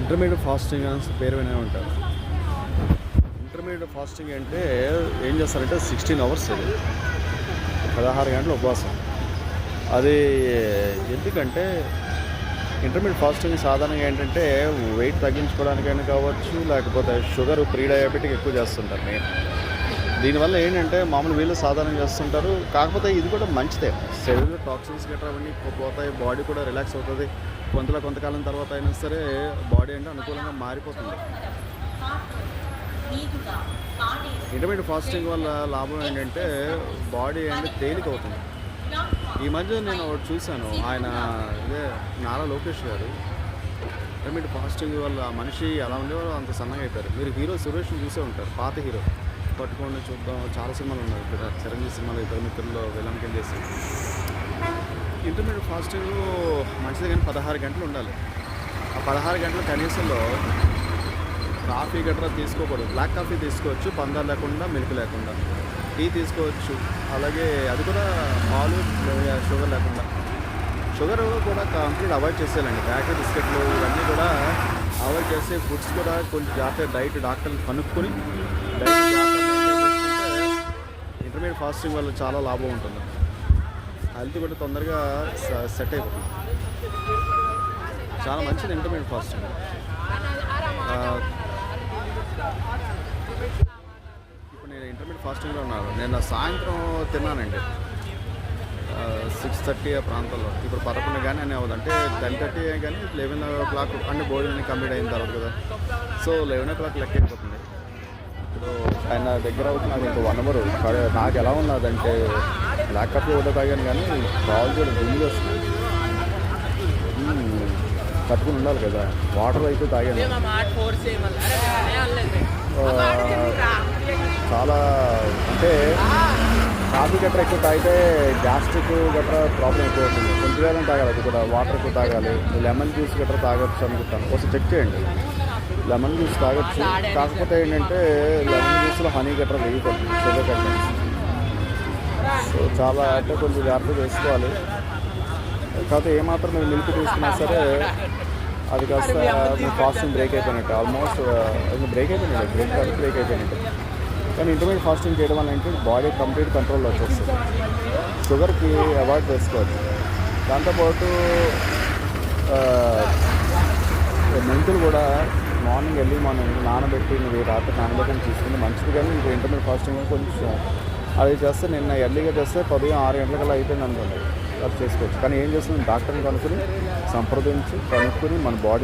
Intermediate fasting అని పేరు వినే ఉంటారు. ఇంటర్మీడియట్ ఫాస్టింగ్ అంటే ఏం చేస్తారంటే 16 అవర్స్, అది 16 గంటల ఉపవాసం. అది ఎందుకంటే ఇంటర్మీడియట్ ఫాస్టింగ్ సాధారణంగా ఏంటంటే వెయిట్ తగ్గించుకోవడానికైనా కావచ్చు, లేకపోతే షుగర్ ప్రీ డయాబెటిక్ ఎక్కువ చేస్తుంటారు మెయిన్. దీనివల్ల ఏంటంటే మామూలు వీళ్ళు సాధారణంగా చేస్తుంటారు. కాకపోతే ఇది కూడా మంచిదే, శరీరంలో టాక్సిన్స్ గట్రా అవన్నీ పోతాయి, బాడీ కూడా రిలాక్స్ అవుతుంది. కొంతకాలం తర్వాత అయినా సరే బాడీ అంటే అనుకూలంగా మారిపోతుంది. ఇంటర్మీడియట్ ఫాస్టింగ్ వల్ల లాభం ఏంటంటే బాడీ అంటే తేలిక అవుతుంది. ఈ మధ్య నేను ఒకటి చూశాను, ఆయన ఇదే నారా లోకేష్ గారు ఇంటర్మీడియట్ ఫాస్టింగ్ వల్ల మనిషి ఎలా ఉండేవారో అంత సన్నగా అయిపోయారు. మీరు హీరో సురేష్ని చూసే ఉంటారు, పాత హీరో. పట్టుకొని చూద్దాం, చాలా సినిమాలు ఉన్నాయి ఇక్కడ, చిరంజీవి సినిమాలు, ఇద్దరు మిత్రుల్లో విలన్ కింద చేసి. ఇంటర్మీడియట్ ఫాస్టింగ్ మంచిది, కానీ 16 గంటలు ఉండాలి. ఆ 16 గంటల కనీసంలో కాఫీ గట్రా తీసుకోకూడదు. బ్లాక్ కాఫీ తీసుకోవచ్చు, పందాలు లేకుండా, మిల్క్ లేకుండా. టీ తీసుకోవచ్చు, అలాగే అది కూడా పాలు, షుగర్ లేకుండా. షుగర్ కూడా కంప్లీట్ అవాయిడ్ చేసేయాలండి. బేకరీ బిస్కెట్లు ఇవన్నీ కూడా అవాయిడ్ చేసి, ఫుడ్స్ కూడా కొంచెం జాగ్రత్త డైట్ డాక్టర్ని కనుక్కొని డైట్ ఇంటర్మీడియట్ ఫాస్టింగ్ వల్ల చాలా లాభం ఉంటుంది. హెల్త్ కూడా తొందరగా సెట్ అయిపోతుంది. చాలా మంచిది ఇంటర్మీడియట్ ఫాస్టింగ్. ఇప్పుడు నేను ఇంటర్మీడియట్ ఫాస్టింగ్లో ఉన్నాను. నేను సాయంత్రం తిన్నానండి 6:30 ఆ ప్రాంతంలో. ఇప్పుడు 11 కానీ అని అవ్వదు, అంటే 10:30 కానీ 11 o'clock అంటే భోజనం కంప్లీట్ అయిన తర్వాత కదా. సో 11 o'clock లెక్క అయిపోతుంది. ఇప్పుడు ఆయన దగ్గర అవుతుంది నాకు ఇంకా 1 hour. నాకు ఎలా ఉన్నదంటే బ్లాక్ కాఫీ ఒకటే తాగాను, కానీ కాల్ కూడా గుండె వస్తుంది, కట్టుకుని ఉండాలి కదా. వాటర్ అయితే తాగాను. చాలా అంటే కాఫీ గట్రా ఎక్కువ తాగితే గ్యాస్ట్రిక్ గట్రా ప్రాబ్లం ఎక్కువ అవుతుంది. కొంచెం తాగాలి, అది కూడా వాటర్ ఎక్కువ తాగాలి. లెమన్ జ్యూస్ గట్రా తాగొచ్చు అనుకుంటాను, కొంచెం చెక్ చేయండి. లెమన్ జ్యూస్ తాగొచ్చు, కాకపోతే ఏంటంటే లెమన్ జ్యూస్లో హనీ గట్రా వేయకూడదు, షుగర్ కంటెంట్స్. సో చాలా అంటే కొంచెం జాగ్రత్త చేసుకోవాలి. కాకపోతే ఏమాత్రం మీరు మిల్క్ తీసుకున్నా సరే అది కాస్త మీ ఫాస్టింగ్ బ్రేక్ అయిపోయినట్టు, ఆల్మోస్ట్ బ్రేక్ అయిపోయినట్టు. కానీ ఇంటర్మీడియట్ ఫాస్టింగ్ చేయడం వల్ల ఏంటి బాడీ కంప్లీట్ కంట్రోల్లో వచ్చేస్తుంది. షుగర్కి అవాయిడ్ చేసుకోవచ్చు. దాంతోపాటు మెంతులు కూడా ఎర్లీ మార్నింగ్ నానబెట్టి, మీరు రాత్రి నానబెట్టి తీసుకుంటే మంచిది. కానీ ఇంకా ఇంటర్మీడియట్ ఫాస్టింగ్ కొంచెం అది చేస్తే, నిన్న ఎర్లీగా చేస్తే ఉదయం 6 గంటలకల్లా అయిపోయింది అనుకోండి, అది చేసుకోవచ్చు. కానీ ఏం చేస్తుంది, డాక్టర్ని కనుక్కొని సంప్రదించి కనుక్కొని మన బాడీ